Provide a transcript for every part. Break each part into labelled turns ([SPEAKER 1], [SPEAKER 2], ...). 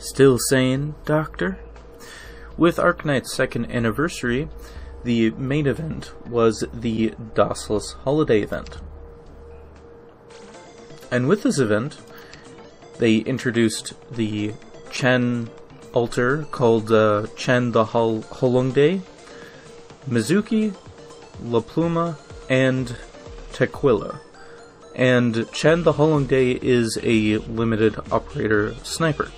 [SPEAKER 1] Still sane, Doctor? With Arknights' second anniversary, the main event was the Dossoles Holiday event. And with this event, they introduced the Chen altar called Chen the Holungde, Mizuki, La Pluma, and Tequila. And Chen the Holungde is a limited operator sniper.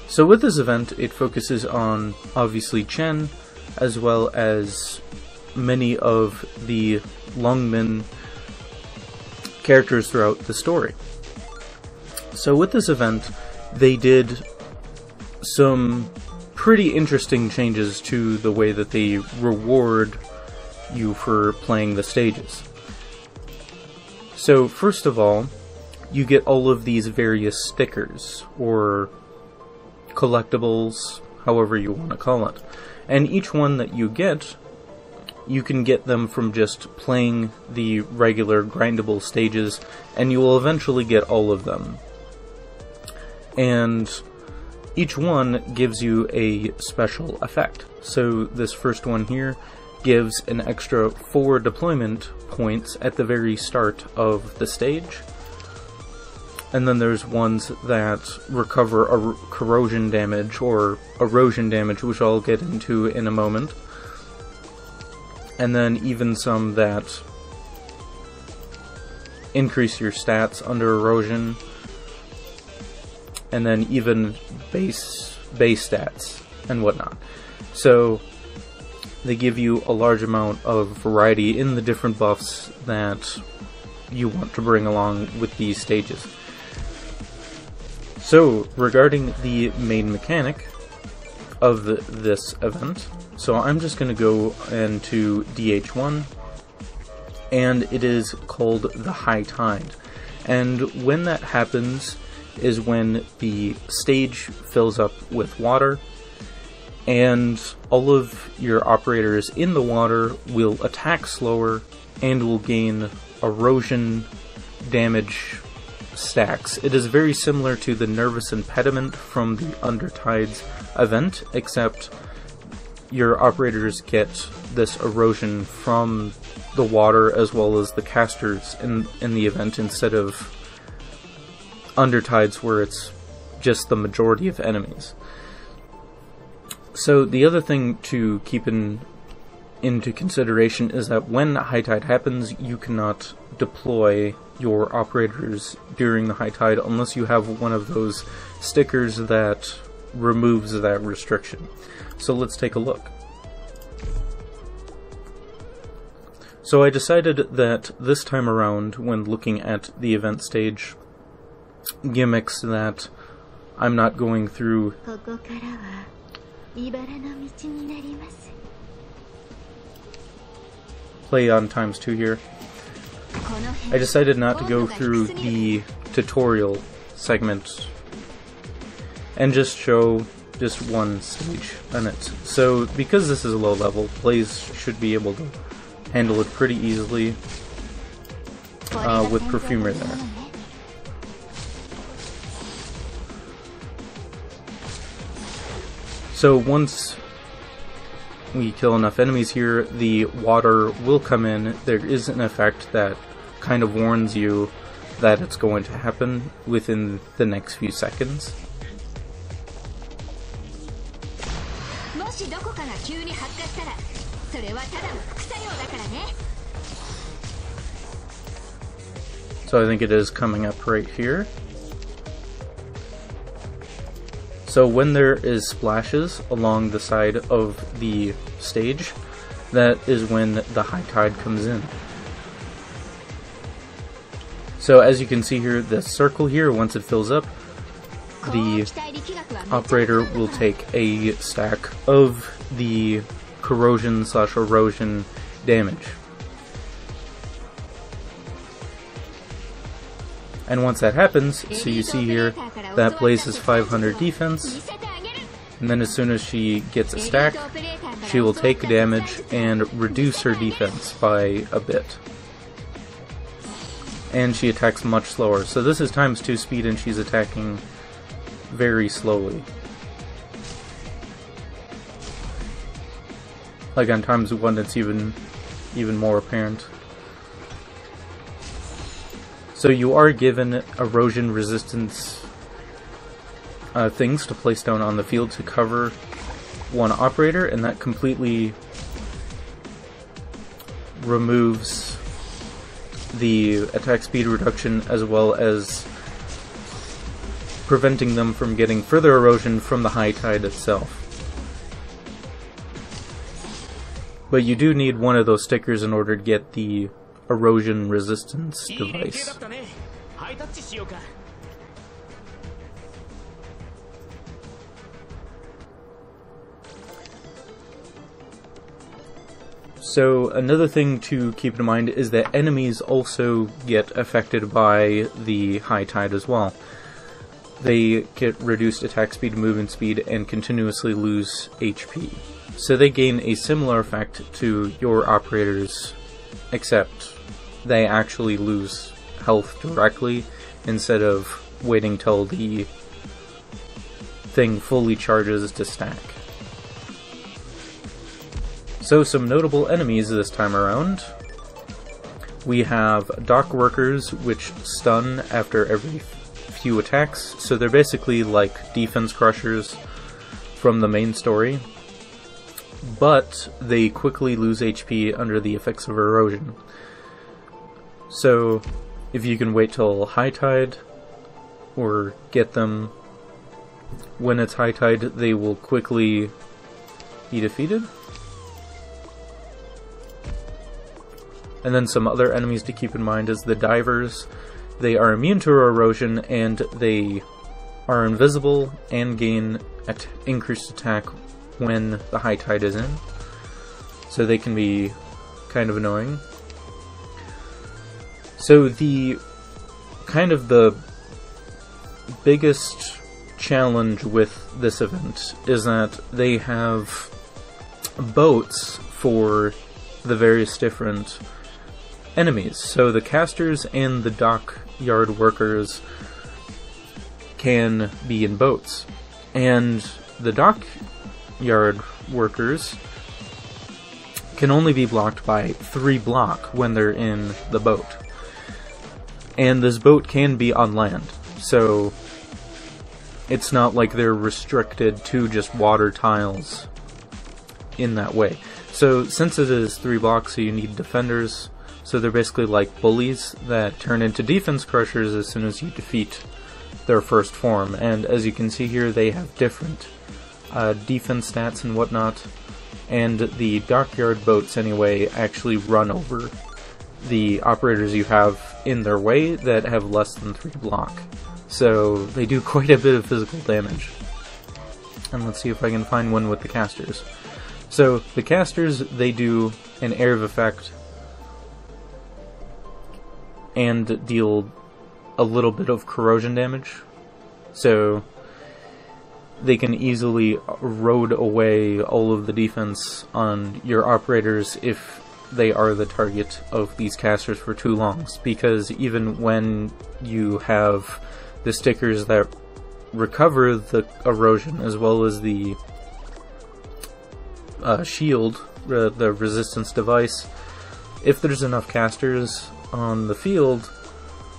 [SPEAKER 1] So with this event, it focuses on, obviously, Chen, as well as many of the Lungmen characters throughout the story. So with this event, they did some pretty interesting changes to the way that they reward you for playing the stages. So first of all, you get all of these various stickers, or collectibles, however you want to call it. And each one that you get, you can get them from just playing the regular grindable stages, and you will eventually get all of them. And each one gives you a special effect. So this first one here gives an extra 4 deployment points at the very start of the stage. And then there's ones that recover a corrosion damage or erosion damage, which I'll get into in a moment. And then even some that increase your stats under erosion. And then even base stats and whatnot. So they give you a large amount of variety in the different buffs that you want to bring along with these stages. So, regarding the main mechanic of this event, so I'm just going to go into DH1, and it is called the High Tide. And when that happens is when the stage fills up with water, and all of your operators in the water will attack slower and will gain erosion damage stacks. It is very similar to the Nervous Impediment from the Undertides event, except your operators get this erosion from the water as well as the casters in the event, instead of Undertides where it's just the majority of enemies. So the other thing to keep into consideration is that when High Tide happens, you cannot deploy your operators during the High Tide unless you have one of those stickers that removes that restriction. So let's take a look. So I decided that this time around, when looking at the event stage gimmicks, that I'm not going through play on ×2 here. I decided not to go through the tutorial segment and just show just one stage in it. So because this is a low level, players should be able to handle it pretty easily with Perfumer there. So once we kill enough enemies here, the water will come in. There is an effect that kind of warns you that it's going to happen within the next few seconds. So I think it is coming up right here. So when there is splashes along the side of the stage, that is when the High Tide comes in. So as you can see here, this circle here, once it fills up, the operator will take a stack of the corrosion/erosion damage. And once that happens, so you see here, that places 500 defense, and then as soon as she gets a stack, she will take damage and reduce her defense by a bit. And she attacks much slower. So this is ×2 speed, and she's attacking very slowly. Like on times when it's even more apparent. So you are given erosion resistance things to place down on the field to cover one operator, and that completely removes the attack speed reduction as well as preventing them from getting further erosion from the high tide itself. But you do need one of those stickers in order to get the erosion resistance device. So another thing to keep in mind is that enemies also get affected by the high tide as well. They get reduced attack speed, movement speed, and continuously lose HP. So they gain a similar effect to your operators, except they actually lose health directly instead of waiting till the thing fully charges to stack. So some notable enemies this time around. We have Dock Workers, which stun after every few attacks, so they're basically like defense crushers from the main story, but they quickly lose HP under the effects of erosion. So if you can wait till high tide, or get them when it's high tide, they will quickly be defeated. And then some other enemies to keep in mind is the divers. They are immune to erosion, and they are invisible and gain increased attack when the high tide is in. So they can be kind of annoying. So the biggest challenge with this event is that they have boats for the various different enemies. So the casters and the Dockyard Workers can be in boats, and the Dockyard Workers can only be blocked by 3 block when they're in the boat. And this boat can be on land, so it's not like they're restricted to just water tiles in that way. So since it is 3 blocks, so you need defenders. So they're basically like bullies that turn into defense crushers as soon as you defeat their first form. And as you can see here, they have different defense stats and whatnot. And the Dockyard boats, anyway, actually run over the operators you have in their way that have less than 3 block. So they do quite a bit of physical damage. And let's see if I can find one with the casters. So the casters, they do an area of effect and deal a little bit of corrosion damage, so they can easily erode away all of the defense on your operators if they are the target of these casters for too long, because even when you have the stickers that recover the erosion as well as the shield, the resistance device, if there's enough casters on the field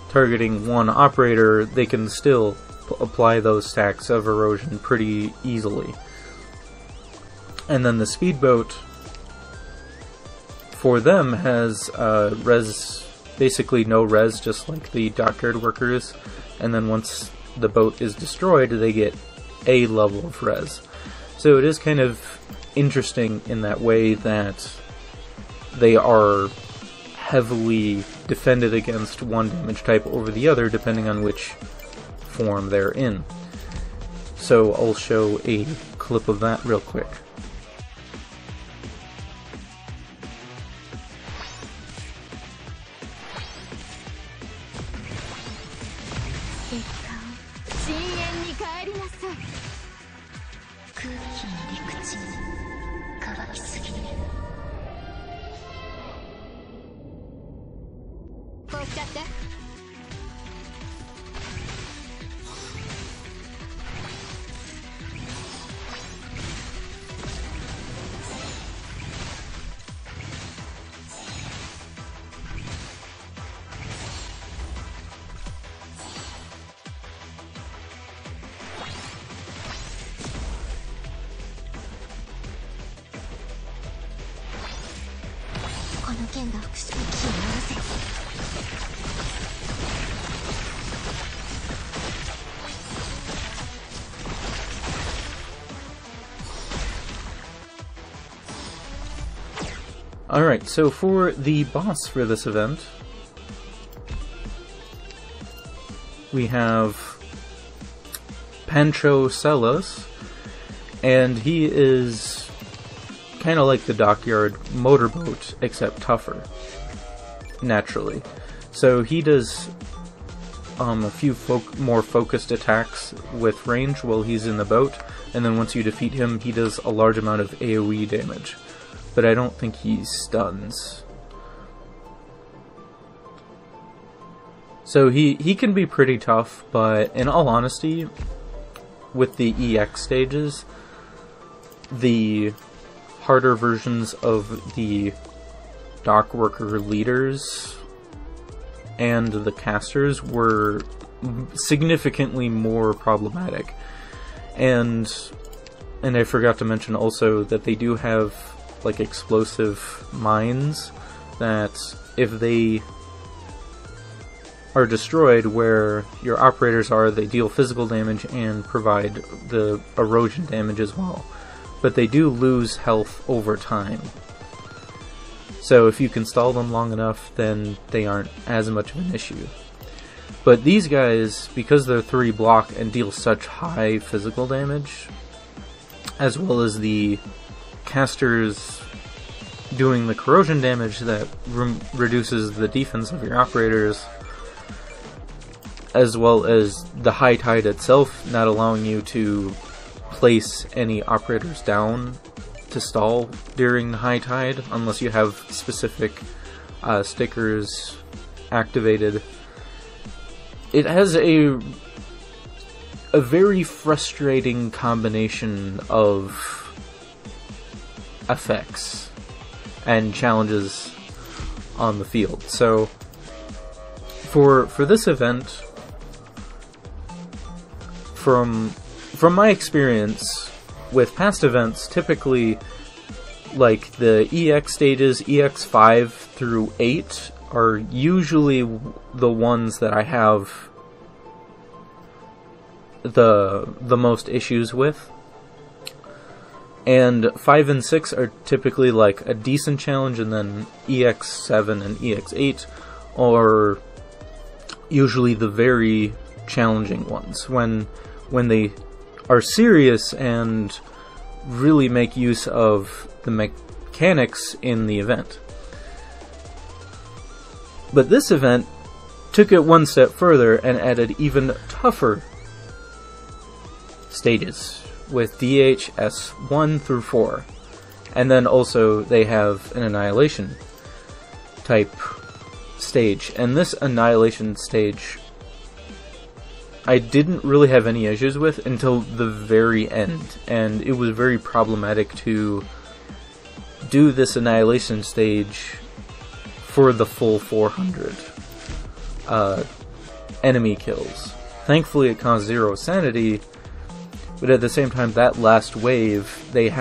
[SPEAKER 1] targeting one operator, they can still apply those stacks of erosion pretty easily. And then the speedboat for them has res, basically no res, just like the Dockyard Workers, and then once the boat is destroyed, they get a level of res. So it is kind of interesting in that way that they are heavily defended against one damage type over the other, depending on which form they're in. So I'll show a clip of that real quick. Alright, so for the boss for this event, we have Pancho Celas, and he is kind of like the Dockyard motorboat, except tougher, naturally. So he does a few more focused attacks with range while he's in the boat, and then once you defeat him, he does a large amount of AoE damage. But I don't think he stuns. So he can be pretty tough, but in all honesty, with the EX stages, the harder versions of the dock worker leaders and the casters were significantly more problematic. And I forgot to mention also that they do have like explosive mines that if they are destroyed where your operators are, they deal physical damage and provide the erosion damage as well. But they do lose health over time. So if you can stall them long enough, then they aren't as much of an issue. But these guys, because they're 3 block and deal such high physical damage, as well as the casters doing the corrosion damage that reduces the defense of your operators, as well as the high tide itself not allowing you to place any operators down to stall during the high tide unless you have specific stickers activated. It has a very frustrating combination of effects and challenges on the field. So for this event, from my experience with past events, typically like the EX stages, EX 5 through 8 are usually the ones that I have the most issues with. And 5 and 6 are typically like a decent challenge, and then EX 7 and EX 8 are usually the very challenging ones when they are serious and really make use of the mechanics in the event. But this event took it one step further and added even tougher stages with DHS 1 through 4. And then also they have an Annihilation type stage. And this Annihilation stage I didn't really have any issues with until the very end. And it was very problematic to do this Annihilation stage for the full 400 enemy kills. Thankfully it caused 0 sanity, but at the same time, that last wave, they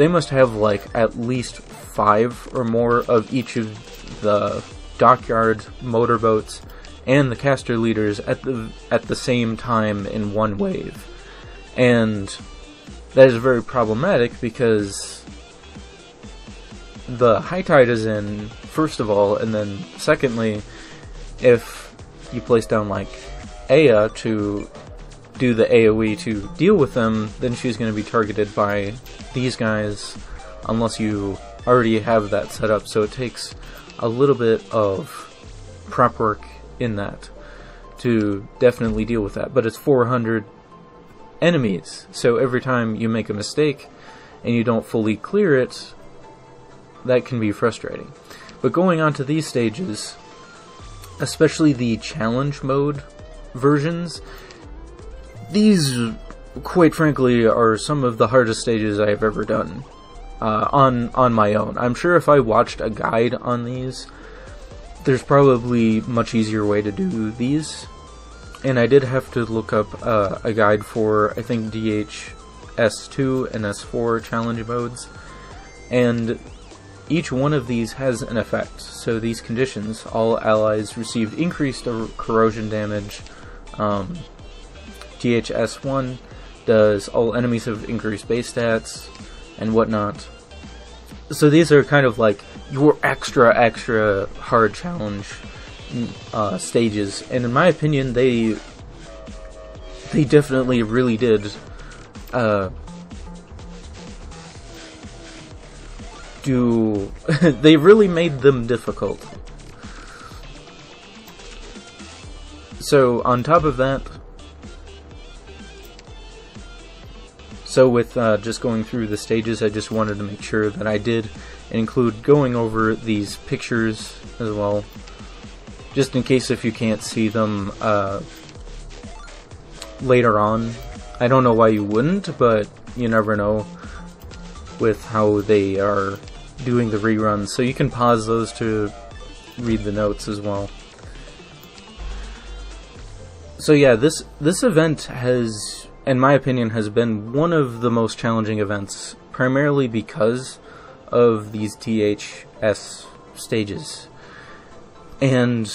[SPEAKER 1] must have like at least 5 or more of each of the dockyard motorboats and the caster leaders at the same time in one wave. And that is very problematic because the high tide is in, first of all, and then secondly, if you place down like Aya to do the AoE to deal with them, then she's going to be targeted by these guys unless you already have that set up. So it takes a little bit of prep work in that to definitely deal with that. But it's 400 enemies, so every time you make a mistake and you don't fully clear it, that can be frustrating. But going on to these stages, especially the challenge mode versions, these, quite frankly, are some of the hardest stages I have ever done on my own. I'm sure if I watched a guide on these, there's probably much easier way to do these. And I did have to look up a guide for, I think, DH S2 and S4 challenge modes. And each one of these has an effect. So these conditions, all allies received increased corrosion damage. THS1 does all enemies have increased base stats and whatnot. So these are kind of like your extra hard challenge stages, and in my opinion, they definitely really did they really made them difficult. So on top of that, so with just going through the stages, I just wanted to make sure that I did include going over these pictures as well, just in case if you can't see them later on. I don't know why you wouldn't, but you never know with how they are doing the reruns, so you can pause those to read the notes as well. So yeah, this event has, in my opinion, has been one of the most challenging events, primarily because of these THS stages. And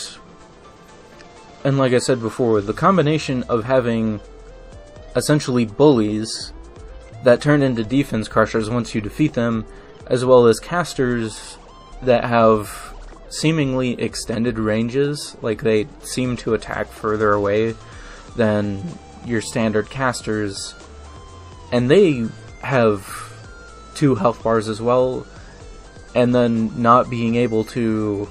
[SPEAKER 1] like I said before, the combination of having essentially bullies that turn into defense crushers once you defeat them, as well as casters that have seemingly extended ranges, like they seem to attack further away than your standard casters, and they have 2 health bars as well, and then not being able to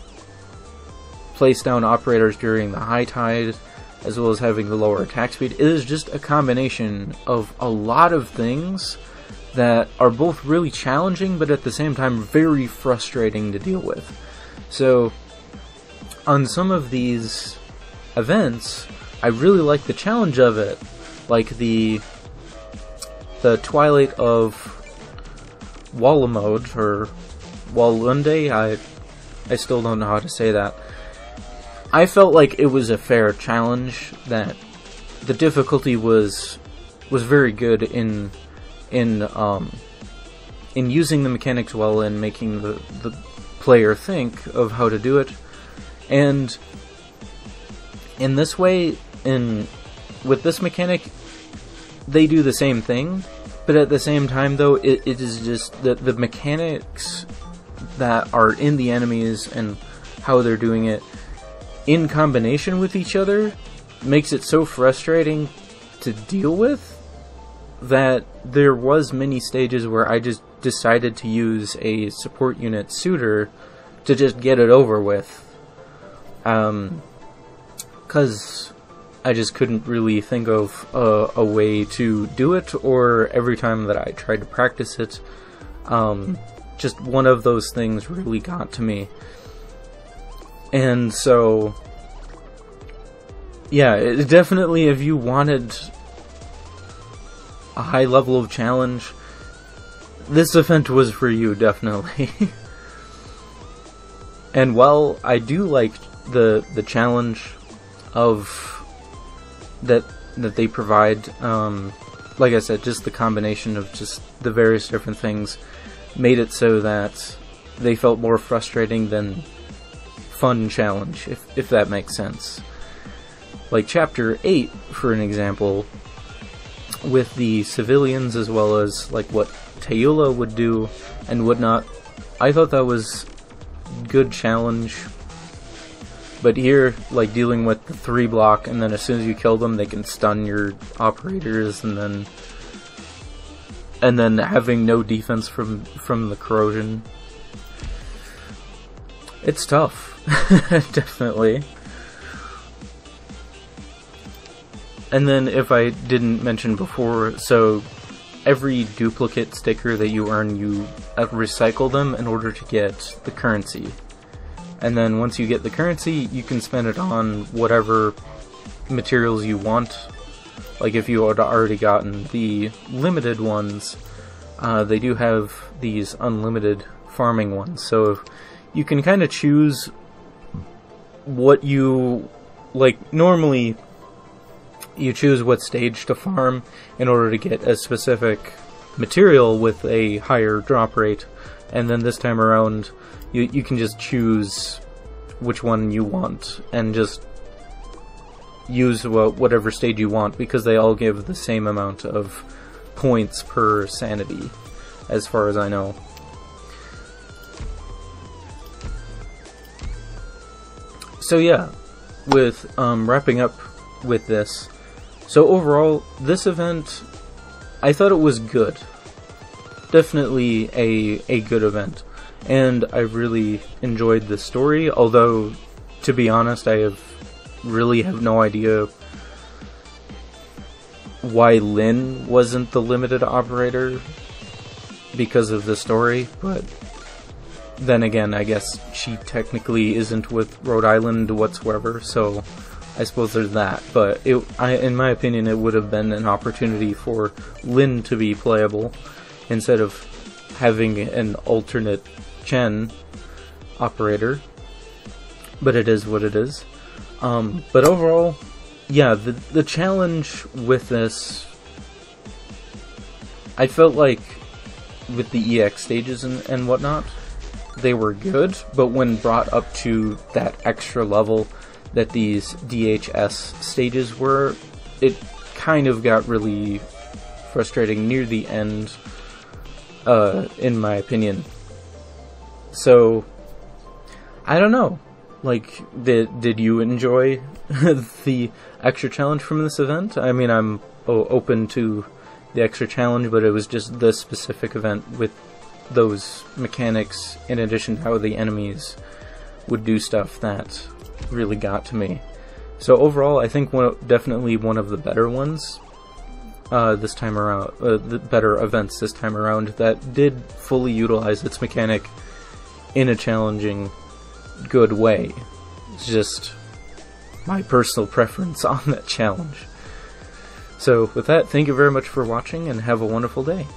[SPEAKER 1] place down operators during the high tide, as well as having the lower attack speed. It is just a combination of a lot of things that are both really challenging, but at the same time very frustrating to deal with. So on some of these events, I really like the challenge of it, like the Twilight of Walamode, or Walunde, I still don't know how to say that. I felt like it was a fair challenge, that the difficulty was very good in using the mechanics well and making the player think of how to do it. And in this way, with this mechanic, they do the same thing, but at the same time though, it is just the mechanics that are in the enemies and how they're doing it in combination with each other makes it so frustrating to deal with that there was many stages where I just decided to use a support unit suitor to just get it over with, because I just couldn't really think of a way to do it, or every time that I tried to practice it, just one of those things really got to me. And so, yeah, it definitely, if you wanted a high level of challenge, this event was for you, definitely. And while I do like the challenge of that they provide, like I said, just the combination of just the various different things made it so that they felt more frustrating than fun challenge, if that makes sense. Like Chapter 8, for an example, with the civilians, as well as like what Tayula would do and whatnot, I thought that was good challenge. But here, like dealing with the 3 block, and then as soon as you kill them, they can stun your operators, and then having no defense from the corrosion. It's tough. Definitely. And then, if I didn't mention before, so every duplicate sticker that you earn, you recycle them in order to get the currency. And then once you get the currency, you can spend it on whatever materials you want. Like if you had already gotten the limited ones, they do have these unlimited farming ones. So you can kind of choose what you like. Normally you choose what stage to farm in order to get a specific material with a higher drop rate, and then this time around you can just choose which one you want and just use whatever stage you want, because they all give the same amount of points per sanity, as far as I know. So yeah, with wrapping up with this, so overall, this event, I thought it was good. Definitely a good event. And I really enjoyed the story, although, to be honest, I really have no idea why Lynn wasn't the limited operator because of the story, but then again, I guess she technically isn't with Rhode Island whatsoever, so I suppose there's that. But in my opinion, it would have been an opportunity for Lynn to be playable instead of having an alternate Chen operator. But it is what it is. But overall, yeah, the challenge with this, I felt like with the EX stages and whatnot, they were good, but when brought up to that extra level that these DHS stages were, it kind of got really frustrating near the end, in my opinion. So, I don't know. Like, did you enjoy the extra challenge from this event? I mean, I'm open to the extra challenge, but it was just this specific event with those mechanics, in addition to how the enemies would do stuff, that really got to me. So overall, I think definitely one of the better ones this time around, the better events this time around, that did fully utilize its mechanic in a challenging, good way. It's just my personal preference on that challenge. So with that, thank you very much for watching, and have a wonderful day.